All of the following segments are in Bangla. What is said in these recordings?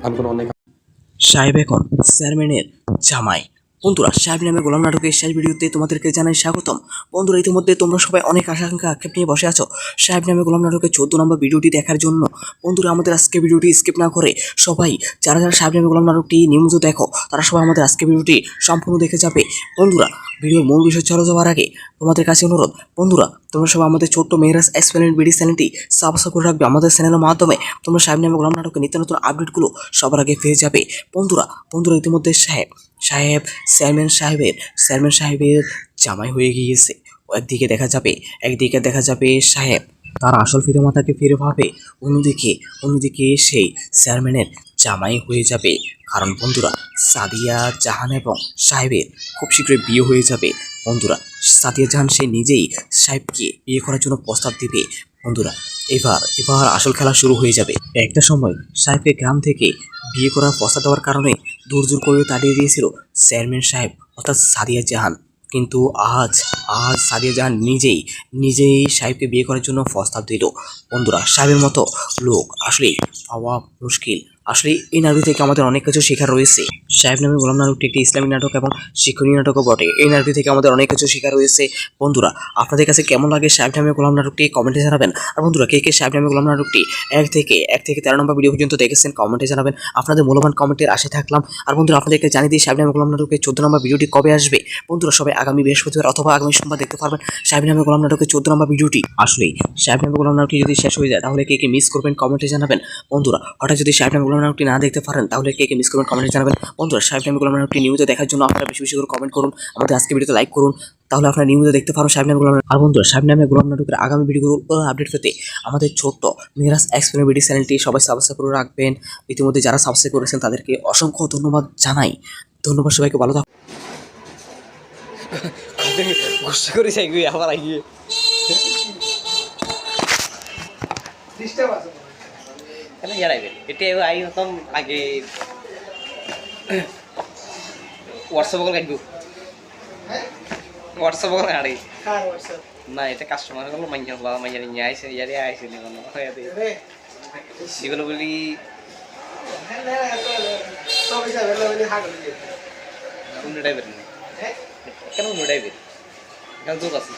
আমি কোনো অন্যায় সাহেব এখন চেয়ারম্যানের জামাই। বন্ধুরা, সাহেব নামে গোলাম নাটকের শেষ ভিডিওতে তোমাদেরকে জানাই স্বাগতম। বন্ধুরা, ইতিমধ্যে তোমরা সবাই অনেক আশা আক্ষেপ নিয়ে বসে আছো সাহেব নামে গোলাম নাটকের 14 নম্বর ভিডিওটি দেখার জন্য। বন্ধুরা, আমাদের আজকে ভিডিওটি স্কিপ না করে সবাই যারা যারা সাহেব নামে গোলাম নাটকটি নিয়মিত দেখো তারা সবাই আমাদের আজকে ভিডিওটি সম্পূর্ণ দেখে যাবে। বন্ধুরা, ভিডিওর মূল বিষয় চলে যাওয়ার আগে তোমাদের কাছে অনুরোধ, বন্ধুরা তোমরা সবাই আমাদের ছোট্ট মেহরাজ এক্সপ্লেনেড বিডি চ্যানেলটি সাবস্ক্রাইব করে রাখবে। আমাদের চ্যানেলের মাধ্যমে তোমরা সাহেব নামে গোলাম নাটকের নিত্য নতুন আপডেটগুলো সবার আগে পেয়ে যাবে। বন্ধুরা বন্ধুরা ইতিমধ্যে চেয়ারম্যান সাহেবের জামাই হয়ে গিয়েছে। একদিকে দেখা যাবে সাহেব তার আসল পিতামাতাকে ফিরে পাবে, অন্যদিকে সেই চেয়ারম্যানের জামাই হয়ে যাবে। কারণ বন্ধুরা, সাদিয়া জাহান এবং সাহেবের খুব শীঘ্রই বিয়ে হয়ে যাবে। বন্ধুরা, সাদিয়া জাহান সে নিজেই সাহেবকে বিয়ে করার জন্য প্রস্তাব দিবে। বন্ধুরা, এবার আসল খেলা শুরু হয়ে যাবে। একটা সময় সাহেবকে গ্রাম থেকে বিয়ে করার প্রস্তাব দেওয়ার কারণে দূর দূর করে তাড়িয়ে দিয়েছিল চেয়ারম্যান সাহেব অর্থাৎ সাদিয়া জাহান। কিন্তু আজ সাদিয়া জাহান নিজেই সাহেবকে বিয়ে করার জন্য প্রস্তাব দিল। বন্ধুরা, সাহেবের মতো লোক আসলে পাওয়া মুশকিল। আসলে এই নাটক থেকে আমাদের অনেক কিছু শেখার রয়েছে। সাহেব নামে গোলাম নাটকটি একটি ইসলামী নাটক এবং শিক্ষণীয় নাটকও বটে। এই নাটক থেকে আমাদের অনেক কিছু শেখার রয়েছে। বন্ধুরা, আপনাদের কাছে কেমন লাগে সাহেব নামে গোলাম নাটকটি কমেন্টে জানাবেন। আর বন্ধুরা, কে সাহেব নামে গোলাম নাটকটি এক থেকে 13 নম্বর ভিডিও পর্যন্ত দেখেছেন কমেন্টে জানাবেন। আপনাদের মূল্যবান কমেন্টের আশায় থাকলাম। আর বন্ধুরা, আপনাদেরকে জানিয়ে দিই সাহেব নামে গোলাম নাটকের 14 নম্বর ভিডিওটি কবে আসবে। বন্ধুরা, সবাই আগামী বৃহস্পতিবার অথবা আগামী সোমবার দেখতে পারবেন সাহেব নামে গোলাম নাটকের 14 নম্বর ভিডিওটি। আসলে সাহেব নামে গোলাম নাটকটি যদি শেষ হয়ে যায় তাহলে কে মিস করবেন কমেন্টে জানাবেন। বন্ধুরা, হঠাৎ যদি সাহেব নামে গোলাম নাটকটি না দেখতে পারেন তাহলে কে মিস করবেন কমেন্টে জানাবেন। বন্ধুরা, সাহেব নামে গোলাম নাটকটি নিয়মিত দেখার জন্য আপনারা বেশি বেশি করে কমেন্ট করুন, আমাদের আজকে ভিডিওতে লাইক করুন, তাহলে আপনারা নিয়মিত দেখতে পারো সাহেব নামে গোলাম। আর বন্ধুরা, সাহেব নামে গোলাম নাটকের আগামী ভিডিওগুলো আপডেট পেতে আমাদের ছোট্ট মেহরাজ এক্সপ্লেনেড বিডি চ্যানেলটি সবাই সাবস্ক্রাইব করে রাখবেন। ইতিমধ্যে যারা সাবস্ক্রাইব করেছেন তাদেরকে অসংখ্য ধন্যবাদ জানাই। ধন্যবাদ সবাইকে, ভালো থাকুন। গোসা করে চাই গিয়ে আবার আগিয়ে কেন জানাইবে এটা আই হতাম আগে হোয়াটসঅ্যাপ কল কাটবো হোয়াটসঅ্যাপ কল কাটে না এটা কাস্টমার গুলো মাইয়া নিয়ে আইসে ইয়ারে আইসে সেগুলো বলি অন্য টাইপের নেই কেন অন্য টাইপের এখানে যোগ আছে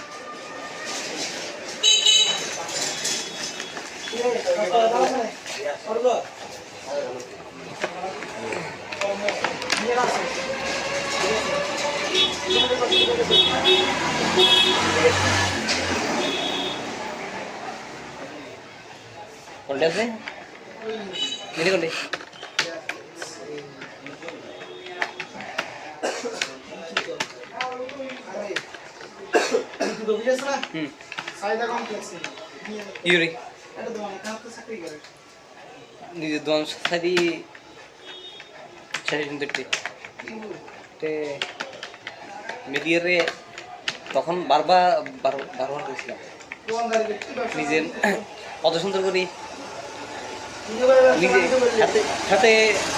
কোনটা আছে কোনটা ইউরি নিজের দোকান সাথে মেদিয়ারে তখন বারবার করেছিলাম নিজের কত সুন্দর করি নিজে হাতে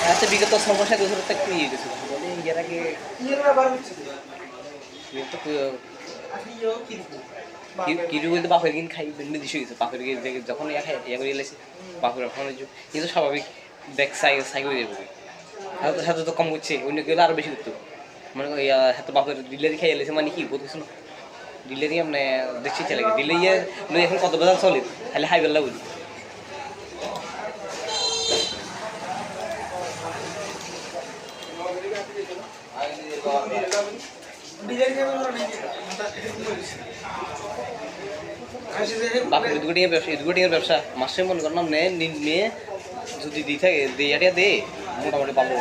হাতে বিগত 6-7 বছর থেকে নিয়ে গেছিল এর আগে কিছু কিন্তু বাপের কিন খাই বেন্ডে দিশে গেছে বাপের যখন ইয়া করে এলেছে বাপের এখন কিন্তু স্বাভাবিক ব্যাক সাই করে যাবে হাতে তো কম করছে অন্য কেউ আরো বেশি করতো মানে হাতে বাপের ডিলারি খাই এলেছে মানে কি বলতেছো না ডিলারি মানে দেখছি চলে গেছে ডিলারি এখন কত বাজার চলে তাহলে হাই বেলা বলি বাপের দুটো ব্যবসা মাসে মনে করলাম নিয়ে যদি দিয়ে থাকে দিয়ে দে মোটামুটি পাবো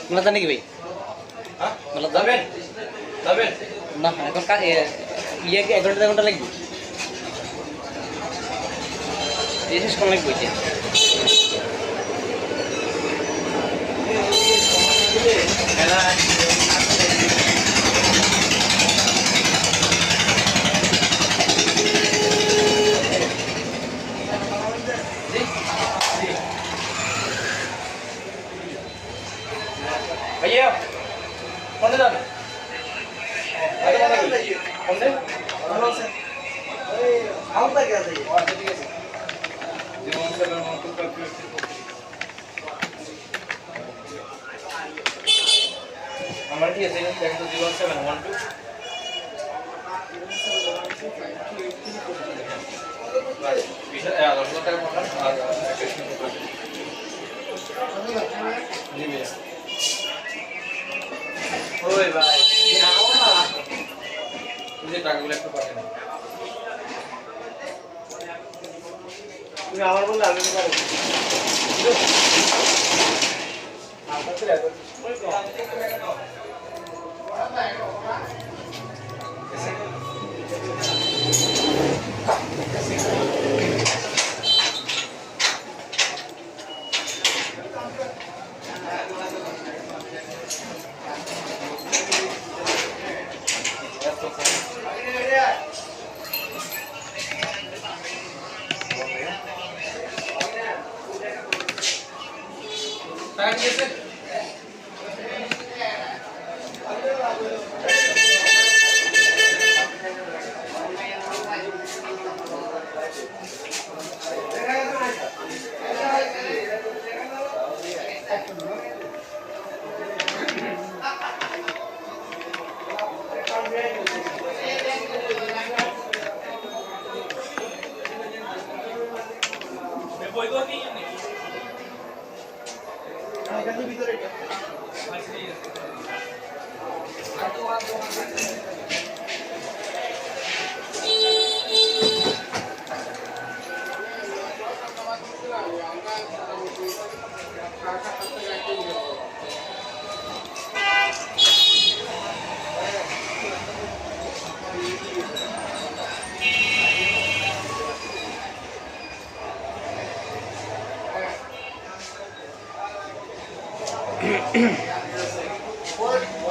মেলা জানি কি ভাই মেলা যাবেন যাবেন না এখন ইয়ে কি 1 ঘন্টা লাগবে শেষ কোন লাগবে এটা भैया कौन है जाना अरे कौन है हेलो सर हम तक क्या चाहिए और ठीक है जीवन से मैं तो करके हमारे ठीक है सही तो जीवन से मैं 1 2 bisa ya kalau kita telepon जी भैया ओए भाई ये आओ ना मुझे टाका गुला একটু পাঠান তুমি আমার বললে আমি পারবো আপনাদের এত ওই তো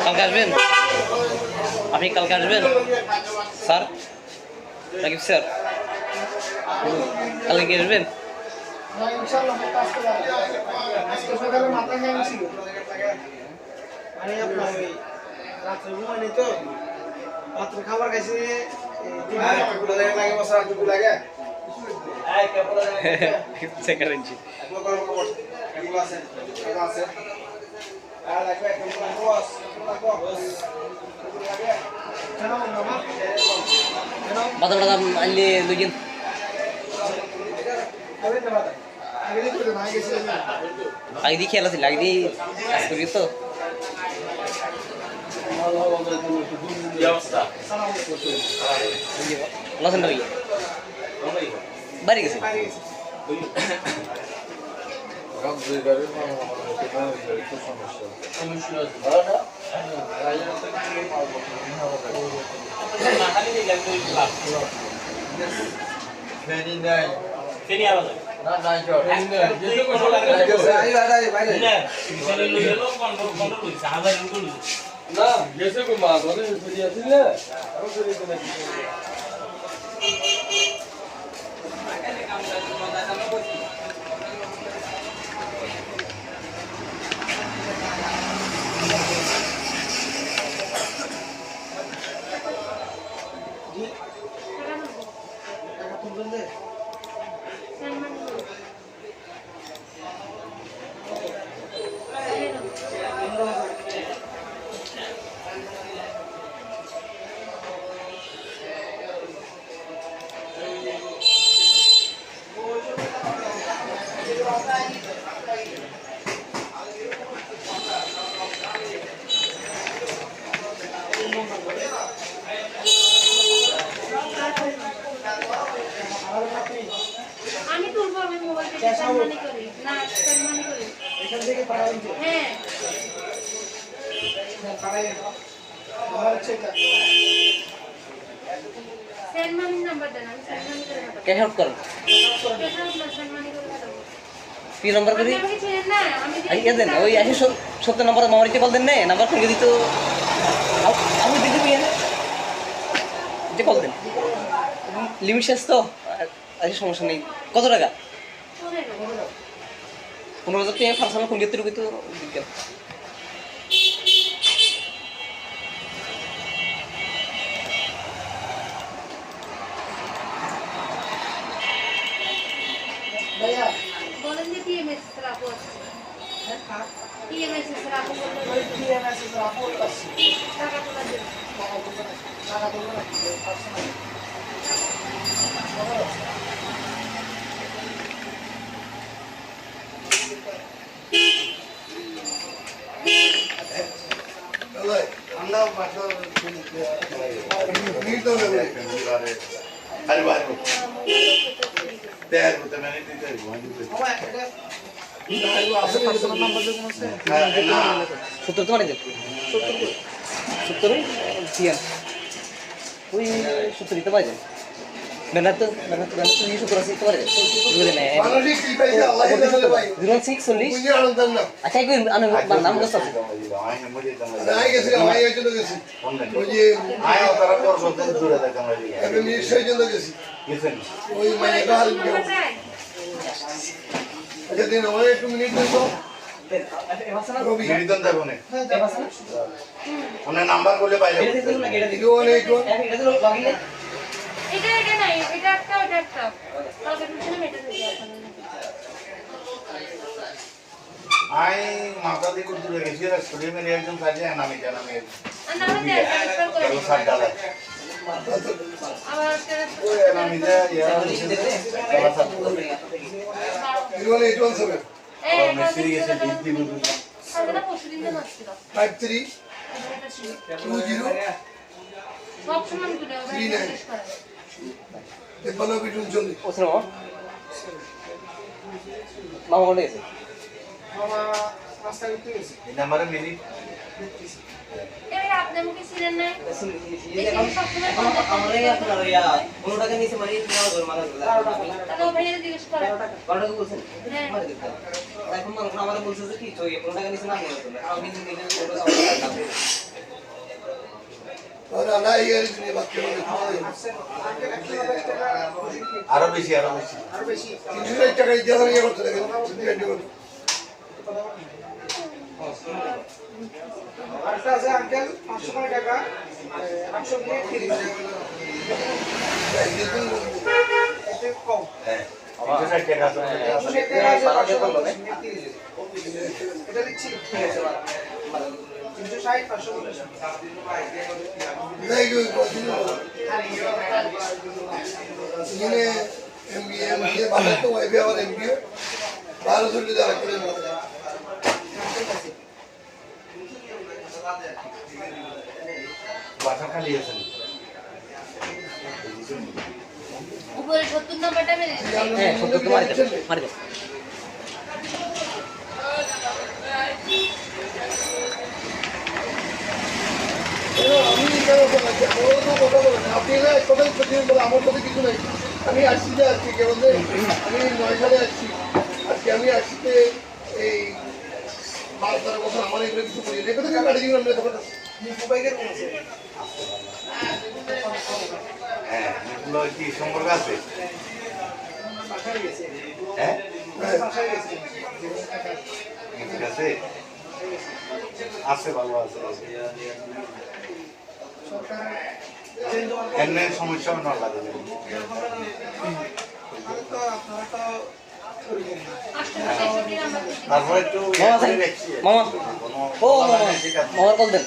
কালকে আসবেন আপনি কালকে আসবেন স্যার রাকিব স্যার কালকে কি আসবেন খাবার খাইছি বাদাম টাদাম আনলে দুইদিন আগে দিয়ে খেয়াল আছে আগে দিয়ে কাজ করি তো ভালো আছেন ভাই বাড়ি গেছে ফেনি নাই ফেনি আবার আইও আরে বাইরে না গেছে কো মা ঘরে চলে আসিল না আর চলে গেল টাকা তুলবেন যে আমি তুলবো আমি মোবাইল থেকে সম্মানী করি না সম্মানী করি এখান থেকে পাঠাবেন যে হ্যাঁ পাঠাই আমার হচ্ছে এটা সম্মানী নাম্বার দেন আমি সম্মানী করে পাঠাবো ক্যাশ আউট করেন কেন না সম্মানী করে পাঠাবো কি নাম্বার করি আপনি আমাকে ছেড়ে না আমি ইয়ে দেন ওই 70 নম্বর মামারিতে কল দেন না নাম্বার ফোন দিত আমি দিতে পারি না যে কল দেন লিমিট শেষ তো আজকে সমস্যা নেই কত টাকা 15,000 টাকা ফার্স্ট ফোন দিতে রুকি তো বিজ্ঞান ভাইয়া বলেন যে টিএমএস এর আপু আছে টিএমএস এর আপু বললো ওই টিএমএস এর আপলোড করছি টাকা তোলা দেন টাকা তুলবেন পার্সোনাল আমরাও পাঠাও পার্সোনাল নাম্বার যখন আছে 70 তোমার দেন 70 দিয়া ওই 70 দিতে পারে মেহনত তো ইস্যু করা শিখতে পারে বুঝলে না 0640 আচ্ছা কি আমি নাম কষ্ট আছে নাম্বার করলে পাইলে এটা নাই এটা একটা ওটা একটা কালকে টুশনে মেটা দিয়ে আই মাথা দিয়ে করতে গেছি স্টুডিও মেরে একজন কাজে নামে জানামে নামে দেন ট্রান্সফার করে চলো সাত ডালা আবার ওই নামে যা ইয়া চলো সাত এই মিস্ত্রি গেছে ডিপি বুঝু কালকে পরশুদিন দিন আসছিল 53 এটা ছিল 20 সব সময় তুলে শেষ করে 53 ওসরে মামা কোনে গেছে মামা রাস্তায় উঠতে গেছে এই নাম্বারে মিলি এই আপনি আমাকে ছিলেন না আমরাই আপনার ইয়া 15 টাকা নিচে মারি নেওয়া করে মাথা তাহলে ভাইয়া জিজ্ঞেস করে 12 টাকা বলছেন হ্যাঁ মারি দিতে এখন মানুষ আমাদের বলছে যে কি তো 15 টাকা নিচে না নিয়ে আসলে আমি নিজে আরো বেশি আরো বেশি আরো বেশি 300 টাকা দিয়ে ইয়ে করতে লাগে আরেকটা আছে আঙ্কেল 500 টাকা 800 দিয়ে 30 এতে কম হ্যাঁ 360 টাকা আছে 200 টাকা আছে 530 এটা দিচ্ছি 360 550 নাই গো ইনে এমবিএ ভালো তো ওইবে আবার এমবিএ 1200 টাকা করে বাসা খালি আছে উপরে 70 নম্বরটা মেরে হ্যাঁ 70 তো মারি দেন মারি দেন আমি কেন বলছি আমার তো কথা বলেন আপনি না কথা বলে আমার সাথে কিছু নাই আমি আসছি যে আজকে কেমন যে আমি 9 সালে আসছি আজকে আমি আসতে এই 12 বছর আমার এগুলো কিছু করি রেখে থেকে কাটি দিলাম না তখন মোবাইলের কোন আছে হ্যাঁ এগুলো কি সম্পর্ক আছে বাসায় গেছে হ্যাঁ বাসায় গেছে ঠিক আছে আছে ভালো আছে সরকার চেঞ্জ হওয়ার পর এমনি সমস্যা না লাগে তো আপনারা তো করিবেন না 866 নাম্বার থেকে তারপর একটু মামা আছেন? মামা ও মামা মামার কল দেন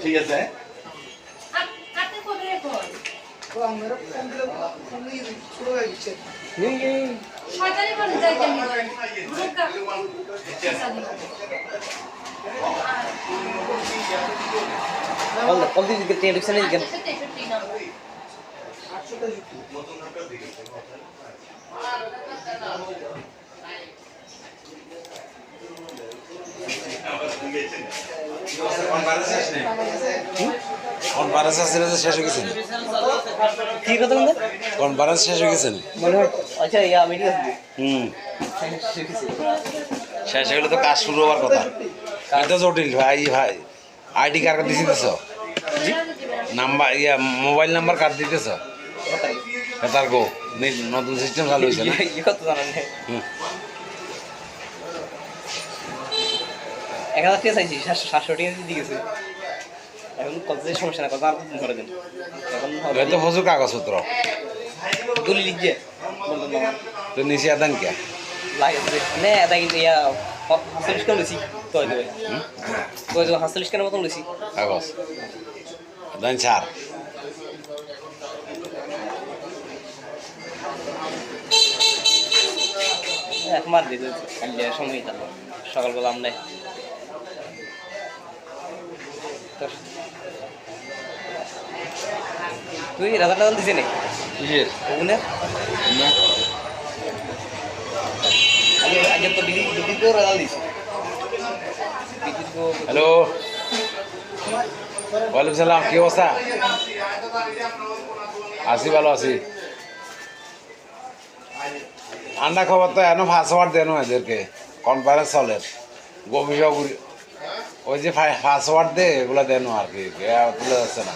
ঠিক আছে আপনি কত রেকর্ড তো আমরা ফোন দিলে ফোন দিয়ে শুরু হয়ে গেছে শয়তানি করে যাই জানি রোগা কল দিয়ে ট্রেন রিক্সানে দিকেন 863 নাম্বার 800 কনফারেন্স আছে যে শেষ হয়ে গেছে কি কথা বলতে কনফারেন্স শেষ হয়ে গেছে মনে হয় আচ্ছা ইয়া মিটিং আছে শেষ হয়ে গেলে তো কাজ শুরু হওয়ার কথা এটা জটিল ভাই আইডি কার্ড দিছি দিছ নাম্বার ইয়া মোবাইল নাম্বার কার্ড দিতেছ তার গো নতুন সিস্টেম চালু হয়েছে না ইয়ে কত জানেন না হুম। 1000 টাকা চাইছি 700 টাকা দিয়ে গেছে এখন কত যে সমস্যা না কত আর ধরে দেন এখন হয়তো প্রচুর কাগজপত্র দলিল লিখছে বললাম না তো নিচে আদান কে লাগে নে এটা কিন্তু ইয়া হাসলিশ কেন লইছি তো দেবে তো হাসলিশ কেন মতন লইছি কাগজ আদান ছাড় এক মার দিয়ে দিয়েছে কালকে সময় থাকলো সকালবেলা আমরা তুই রাজা টাজাল দিছে নি ওগুনে আগে তো ডিগ্রি তো রাজাল দিছে হ্যালো ওয়ালাইকুম সালাম কি অবস্থা আছি ভালো আছি আন্ডা খবর তো এখনো পাসওয়ার্ড দেন এদেরকে কনফারেন্স চলে গভীর ওই যে পাসওয়ার্ড দে এগুলো দেন আর কি তুলে যাচ্ছে না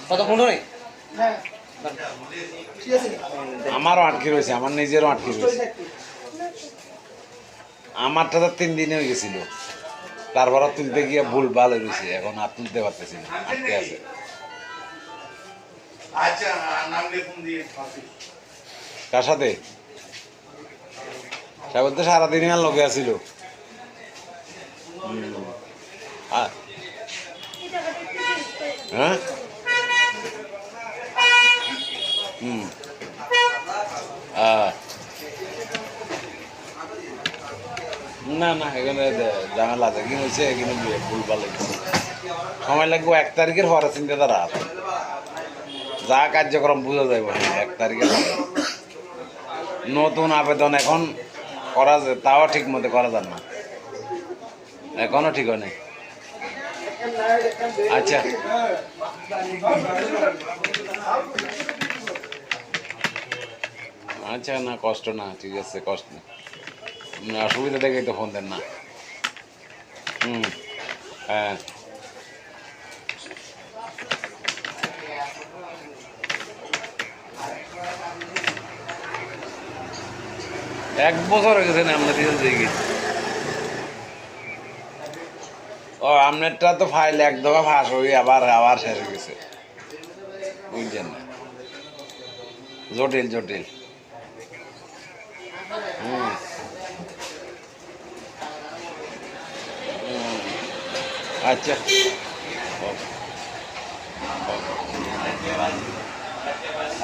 কত ফোন নেই হ্যাঁ ঠিক আছে আমারও আটকে রয়েছে আমার নিজেরও আটকে রয়েছে আমারটা তো 3 দিনে হয়ে গেছিল তারপর তুলতে গিয়ে ভুল ভালো রয়েছে এখন আর তুলতে পারতেছি না আটকে আছে আচ্ছা নাম লিখুন দিয়ে কার সাথে সাগর তো সারাদিনই আর লগে আসিল হ্যাঁ হুম না না এখানে ঝামেলা আছে কি হয়েছে এখানে ভুল ভালো সময় লাগবে 1 তারিখের পরে চিন্তা তারা যা কার্যক্রম বোঝা যাবে 1 তারিখের পরে নতুন আবেদন এখন করা যায় তাও ঠিক মতো করা যায় না এখনো ঠিক হয় নাই আচ্ছা আচ্ছা না কষ্ট না ঠিক আছে কষ্ট না অসুবিধা দেখেই তো ফোন দেন না হুম হ্যাঁ এক বছর হয়ে গেছে না আমরা রিজাল্ট দিয়ে গেছি ও আপনারটা তো ফাইল এক দফা ফাঁস হয়ে আবার শেষ হয়ে গেছে বুঝছেন না জটিল জটিল হুম আচ্ছা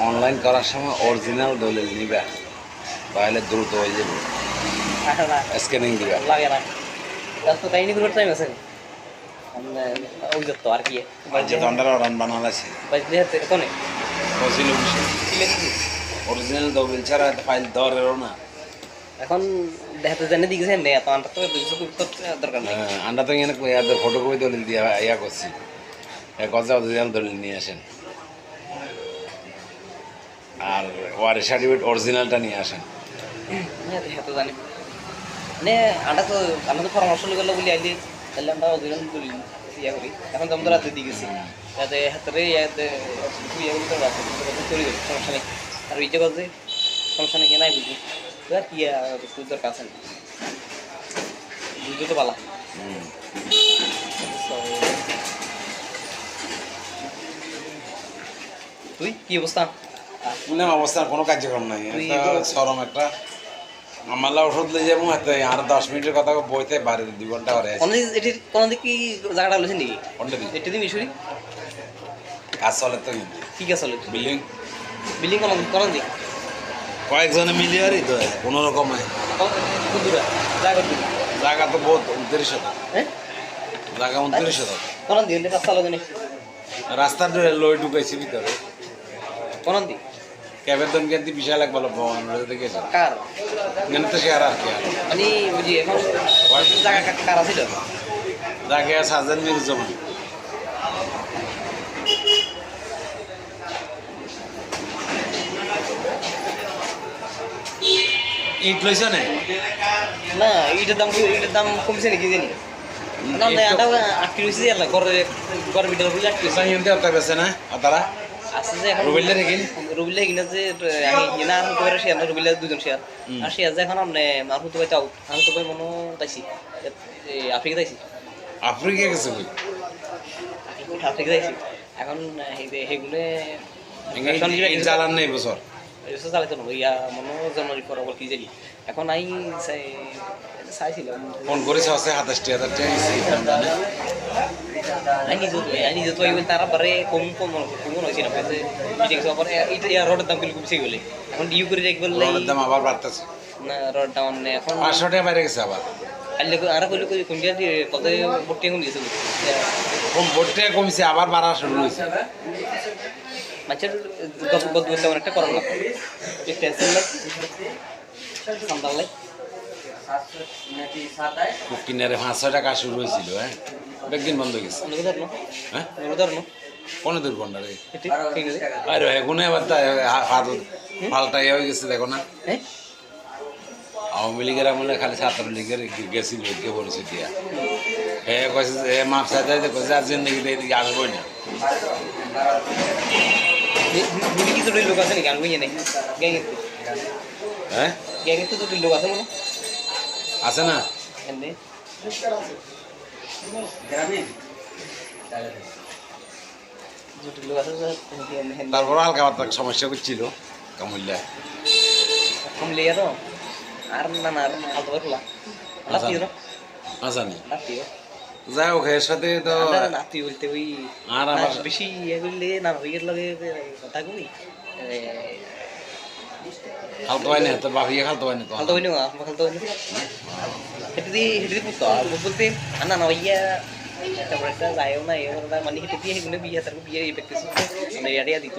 অনলাইন করার সময় অরিজিনাল দলিল নিবা তাহলে দ্রুত হয়ে যাবে স্ক্যানিং দিবা লাগে না তার তো কাহিনী করে টাইম আছে ওই তো আর কি যে দণ্ডার অর্ডার বানালাছে বাজে হাতে তো নেই ফসিল অরিজিনাল দলিল ছাড়া ফাইল ধরেরও না এখন দেখাতে জানে দিকে নেই এত আনটা তো দরকার নেই আমরা তো এখানে ফটোকপি দলিল দিয়া ইয়া করছি গজা অরিজিনাল দলিল নিয়ে আসেন আর ওয়ারের সার্টিফিকেট অরিজিনালটা নিয়ে আসেন। হ্যাঁ তো জানি মানে আমরা তো পরামর্শ গেলো বলি আইলে তাহলে আমরা অভিযান করি ইয়া করি। এখন তো আমরা রাতে দিয়ে গেছি যাতে হাতের ইয়াতে ইয়ে করতে রাতে চলে যাবে, সমস্যা নেই। আর ওই জায়গা যে সমস্যা নেই নাই বুঝি তো আর কি দরকার আছে না, বুঝতে তো পালা। তুই কি অবস্থা? না অবস্থার কোনো কার্যক্রম নাই, তুই একটা সরম একটা আমাল্লা ওষুধ লই যাবো হাতে আর 10 মিনিটের কথা বইতে বাড়ি 2 ঘন্টা করে আছে। কোনো দিক কি জায়গাটা বলেছেন নাকি? কোনটা দিই এটা দিন মিশরি কাজ চলে তো কিন্তু কি কাজ চলে? বিল্ডিং বিল্ডিং কোন দিক? কয়েকজনে মিলিয়ে আরই তো কোনো রকমে কোন দূরে জায়গা দিন? জায়গা তো বহুত 29 শতক, হ্যাঁ জায়গা 29 শতক। কোন দিন কাজ চালু জানি রাস্তার লই ঢুকাইছি ভিতরে কোন দিক? ক্যাবের দাম কিন্তু বিশাল এক ভালো দেখেছে কার এখানে তো শেয়ার আর কি আর আমি বুঝি এখন জায়গা কার আছিল? জায়গা সাজেন মিরুজ্জামান। ইট লইছ না না এটার দাম কমছে নাকি জানি না, আটকে রয়েছে ঘরের ভিতরে বুঝে আটকে রয়েছে। হিন্দে অর্থ গেছে না তারা আছে যে এখন রুবেলটা রেখে রুবিল্লা কিনা যে আমি না আর করে শেয়ার না, রুবিল্লা দুজন শেয়ার আর শেয়ার যে এখন আপনি মারফু তো পাইতে আউট আমি তো পাই মনে তাইছি আফ্রিকা তাইছি আফ্রিকা গেছে কই আফ্রিকা তাইছি এখন সেগুলো জ্বালান নেই বছর চালাইতো না ইয়া মনে জানুয়ারি পর বল কি জানি এখন আই চাইছিলাম ফোন করেছে আছে 27,000 টাকা নিজে তো তারা বারে কম হয়েছে না মিটিং আবার এটা রডের দাম কিন্তু কমছে গেলে এখন ডিউ করে রেখ বললে রডের দাম আবার বাড়তেছে না রড দাম এখন 500 টাকা বাইরে গেছে আবার আর কইলে কোনটা কত ভর্তি এখন দিয়েছে কম ভোটটা কমছে আবার বাড়া শুরু হয়েছে মানুষের গত তেমন একটা করার লাগবে টেনশন লাগ সান্দাল লাই কিনারে 500 টাকা শুরু হয়েছিল হ্যাঁ একদিন বন্ধ গেছে হ্যাঁ কোন দূর ঘন্টা রে আরে এখনো আবার হাত পাল্টাই হয়ে গেছে দেখো না আওয়ামী লীগের আমলে খালি ছাত্রলীগের গেছিল কে বলেছে দিয়া হ্যাঁ কয়েছে মাপ চাইতে কয়েছে আর জিন্দগিতে এদিকে আসবোই না কিছু লোক আছে নাকি আনবো নেই গ্যাংয়ে হ্যাঁ গ্যাংয়ে তো দুটি লোক আছে মনে আছে না এমনি দুটি লোক আছে তারপর হালকা পাতলা সমস্যা করছিল কামুল্লা কমলে আর না না আর আলতো খোলা লাতিও না আসানি লাতিও যাই হোক এর সাথে তো লাতি বলতে ওই আর আবার বেশি ইয়ে করলে না হইয়ের লগে কথা কই খালতো হয় না তোর বাপিয়ে খালতো হয় না তো খালতো হইনি খালতো হইনি হেঁটে পুতো বলতে না না ইয়া তারপরে একটা যায়ও না এ মানে হেঁটে দিয়ে সেগুলো বিয়ে তারপর বিয়ে প্র্যাকটিস মানে এরিয়া দিত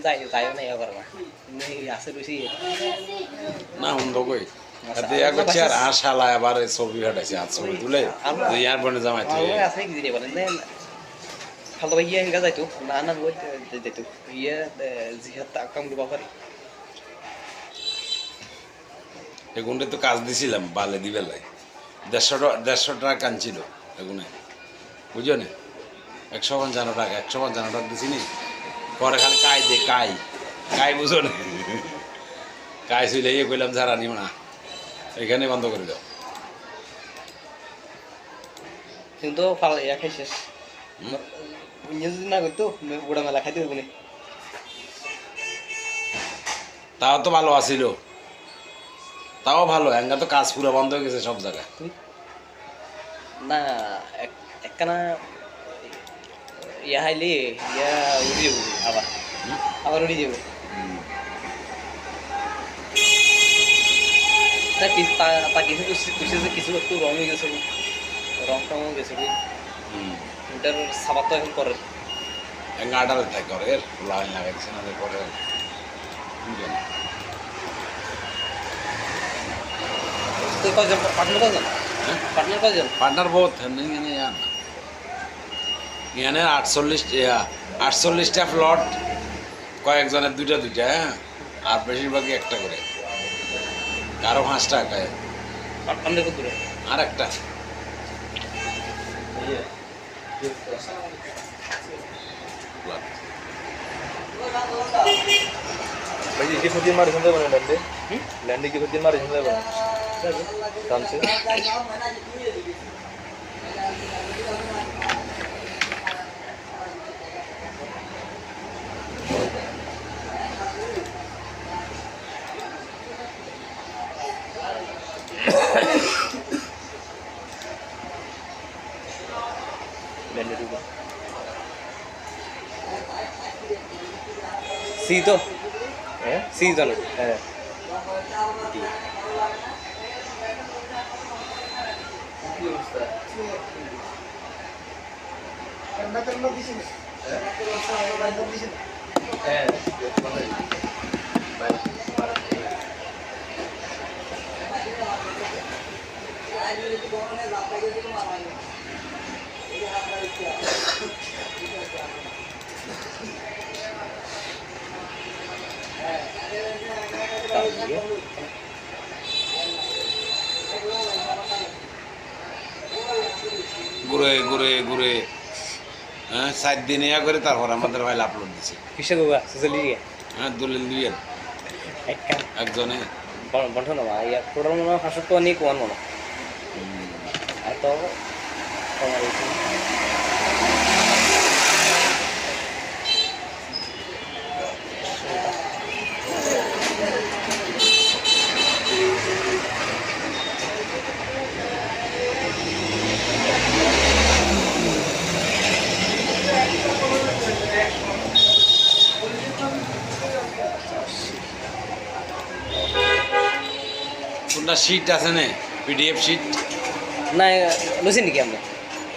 যায়ও না এ করবা আছে রয়েছে না হুন্দ কই দেয়া করছে আর আশালা আবার ছবি হাঁটাইছে আর ছবি তুলে ইয়ার বনে জামাই তুই আছে কি দিনে বলেন খালতো ভাই ইয়ে হেঙ্গা যাইতো না না ওই যাইতো ইয়ে জিহাদ কাম করবা পারি এগুনটা তো কাজ দিছিলাম বালে দিবেলায় 150 টাকা কানছিল এগুনে বুঝো না 155 টাকা 155 টাকা দিছি নি পরে খালি কাই দে কাই বুঝো না কাই ছিল ইয়ে কইলাম যারা নিও না এখানে বন্ধ করে দাও কিন্তু ফালা ইয়া খাই শেষ যদি না করতো বুড়া মেলা খাইতে হবে না তাও তো ভালো আছিল তাও ভালো এঙ্গা তো কাজ পুরো বন্ধ হয়ে গেছে সব জায়গায় না একখানা ইয়া হাইলে ইয়া উড়ি যাবো আবার উড়ি যাবো কিছু একটু রং হয়ে গেছে রং টং হয়ে গেছে ওটার সাবাত তো এখন করে এঙ্গা আটারে তাই করে লাইন লাগাইছে না করে তুই কয়জন পার্টনার কয়জন পার্টনার কয়জন পার্টনার বহুত এখানে এখানে 48টা প্লট কয়েকজনের দুইটা দুইটা, হ্যাঁ, আর বেশিরভাগই একটা করে, কারো 5টা খায়, আমাদের কত দূরে আর একটা भाई ये खुद मारे सुनते बने लैंडे लैंडे की खुद मारे सुनते बने काम से लैंडे टू সি তো है সি তো না है কান্না দিছি না দিছি না है ঘুরে ঘুরে ঘুরে, হ্যাঁ, 7 দিন ইয়া করে তারপর আমাদের ফাইল আপলোড দিছে। কিসে গোবা সুজলি গে হ্যাঁ, দলিল দিয়ে একটা একজনে বন্ধন না ইয়া টোটাল মনে হয় 500 টাকা নিয়ে কোন মনে আর তো তোমার কোনটা শিট আছে না, পিডিএফ শিট? না লুছেন নাকি আমরা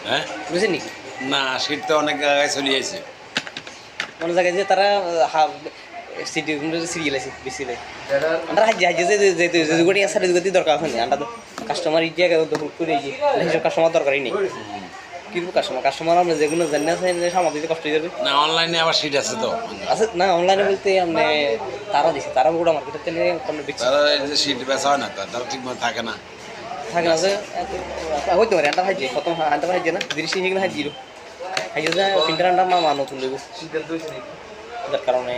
হ্যাঁ, লুছেন নাকি না, শিট তো অনেক জায়গায় চলে আসছে। মনে জায়গায় যে তারা সিটি সিরিয়াল আছে বেশি আমরা হাজি হাজি যে গোটি আছে যে দরকার আছে না আমরা কাস্টমার ইজিয়া করে এই যে কাস্টমার দরকারই নেই কিন্তু কাস্টমার আমরা যেগুলো জানি আছে সামাল দিতে কষ্ট হয়ে যাবে না, অনলাইনে আবার শিট আছে তো, আছে না অনলাইনে বলতে আপনি তারা দিছে তারা পুরো মার্কেটের থেকে কোনো বিক্রি তারা এই যে শিট বেচা হয় না, তারা ঠিক মতো থাকে না। থাকে না যে হইতে পারে আন্ডার হাজি কত আন্ডার হাজি না জিনিস সেগুলো হাজি হাজি যা প্রিন্টার আন্ডার মা নতুন দেবো शीतल तो नहीं যার কারণে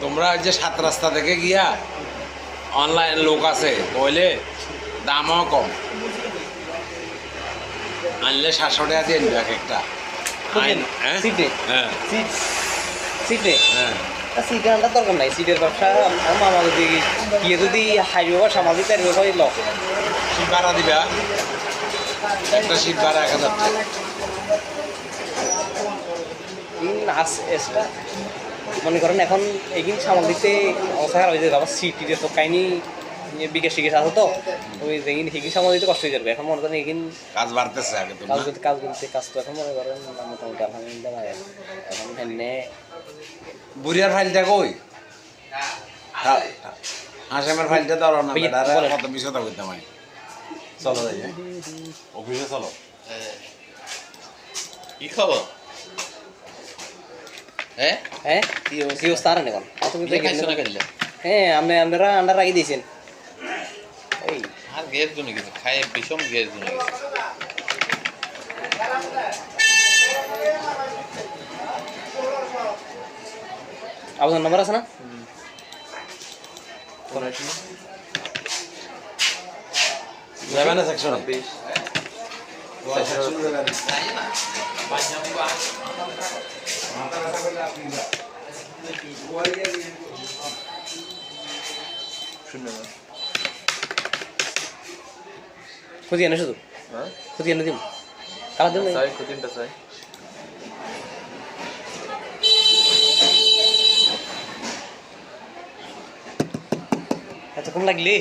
তোমরা ওই যে 7 রাস্তা থেকে গিয়া অনলাইন লোক আছে বলে দামও কম, আনলে 700 টাকা দিয়ে নিবে এক একটা আইন। হ্যাঁ, সিটে হ্যাঁ, সিটে হ্যাঁ, সিটের আন্ডার দরকার নাই সিটের ব্যবসা মামা যদি গিয়ে যদি হাইবে বা সামাজিক তারিবে হয় ল শিট ভাড়া দিবা, একটা শিট ভাড়া 1000 টাকা। এক্সট্রা মনে করেন এখন এইদিন সামাল দিতে অবস্থা খারাপ হয়ে যাবে আবার সিটিতে তো কাহিনি বিকাশ টিকেশ আছে তো ওই যেদিন সেদিন সামাল দিতে কষ্ট হয়ে যাবে এখন মনে করেন এইদিন কাজ বাড়তেছে আগে তো কাজ যদি কাজ বলতে কাজ তো এখন মনে করেন মোটামুটি আলহামদুলিল্লাহ ভাই এখন এমনি বুড়িয়ার ফাইলটা কই? হাসেমের ফাইলটা দাও না, ভাইয়া, বেটারে বলেন। কত বিষয়টা করতে হয়। চলো যাই, হ্যাঁ? অফিসে চলো। কি খবর? হ্যাঁ হ্যাঁ কি অবস্থা আর এখন অত কিন্তু খাইছো না খাইলে হ্যাঁ আপনারা আন্ডার রাখি দিয়েছেন এই আর গ্যাস জমে গেছে, খায় ভীষণ গ্যাস জমে গেছে। আপনার নাম্বার আছে না যাবে না সেকশনে? খুঁজি আনে শুধু हाँ খুঁজি আনে দিম কালা দিম साई खुद इंटर साई এত কম লাগলি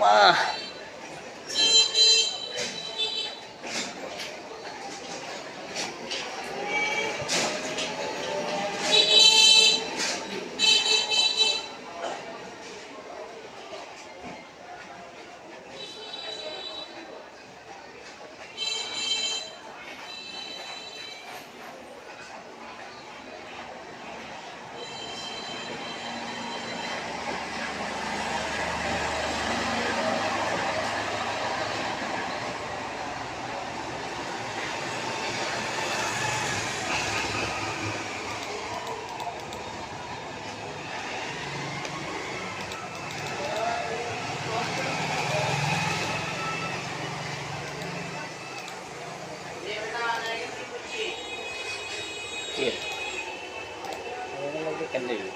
মা কেন যাইবে